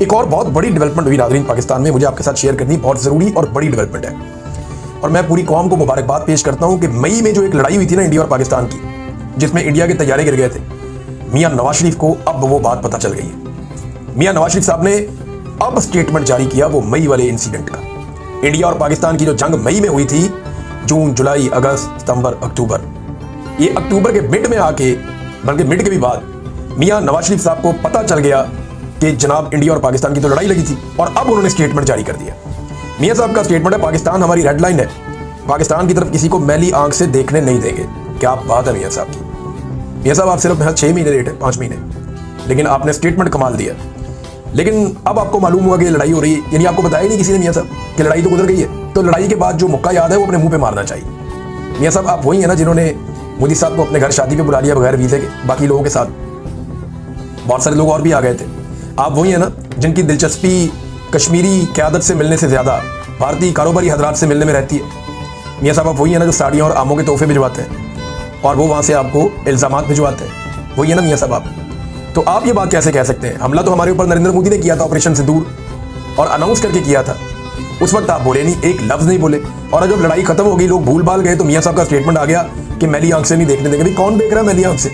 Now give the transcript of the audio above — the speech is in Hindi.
एक और बहुत बड़ी डेवलपमेंट हुई नाज़रीन पाकिस्तान में, मुझे आपके साथ शेयर करनी बहुत ज़रूरी और बड़ी डेवलपमेंट है। और मैं पूरी कौम को मुबारकबाद पेश करता हूँ कि मई में जो एक लड़ाई हुई थी ना इंडिया और पाकिस्तान की, जिसमें इंडिया के तैयारे गिर गए थे, मियाँ नवाज शरीफ को अब वो बात पता चल गई है। मियाँ नवाज शरीफ साहब ने अब स्टेटमेंट जारी किया वो मई वाले इंसिडेंट का। इंडिया और पाकिस्तान की जो जंग मई में हुई थी, जून, जुलाई, अगस्त, सितंबर, अक्टूबर, ये अक्टूबर के मिड में आके, बल्कि मिड के भी बाद, मियाँ नवाज शरीफ साहब को पता चल गया कि जनाब इंडिया और पाकिस्तान की तो लड़ाई लगी थी, और अब उन्होंने स्टेटमेंट जारी कर दिया। मियाँ साहब का स्टेटमेंट है, पाकिस्तान हमारी रेड लाइन है, पाकिस्तान की तरफ किसी को मैली आंख से देखने नहीं देंगे। क्या बात है मियाँ साहब की। मियाँ साहब आप सिर्फ 6 महीने लेट है, 5 महीने, लेकिन आपने स्टेटमेंट कमाल दिया। लेकिन अब आपको मालूम हुआ कि लड़ाई हो रही है, यानी आपको बताया नहीं किसी ने मियाँ साहब कि लड़ाई तो गुजर गई है, तो लड़ाई के बाद जो मुक्का याद है वो अपने मुंह पे मारना चाहिए। मियाँ साहब आप वही है ना जिन्होंने मोदी साहब को अपने घर शादी पे बुला लिया बगैर वीज़े के, बाकी लोगों के साथ बहुत सारे लोग और भी आ गए थे। आप वही है ना जिनकी दिलचस्पी कश्मीरी क़यादत से मिलने से ज़्यादा भारतीय कारोबारी हजरात से मिलने में रहती है। मियाँ साहब आप वही है ना जो साड़ियाँ और आमों के तोहफे भिजवाते हैं और वो वहाँ से आपको इल्ज़ामात भिजवाते हैं। वही है ना मियाँ साहब आप। तो आप ये बात कैसे कह सकते हैं? हमला तो हमारे ऊपर नरेंद्र मोदी ने किया था ऑपरेशन सिंदूर, और अनाउंस करके किया था। उस वक्त आप बोले नहीं, एक लफ्ज़ नहीं बोले, और जब लड़ाई खत्म हो गई, लोग भूल भाल गए, तो मियाँ साहब का स्टेटमेंट आ गया कि मैली आंख से नहीं देखने देंगे। भाई कौन देख रहा है मैली आंख से?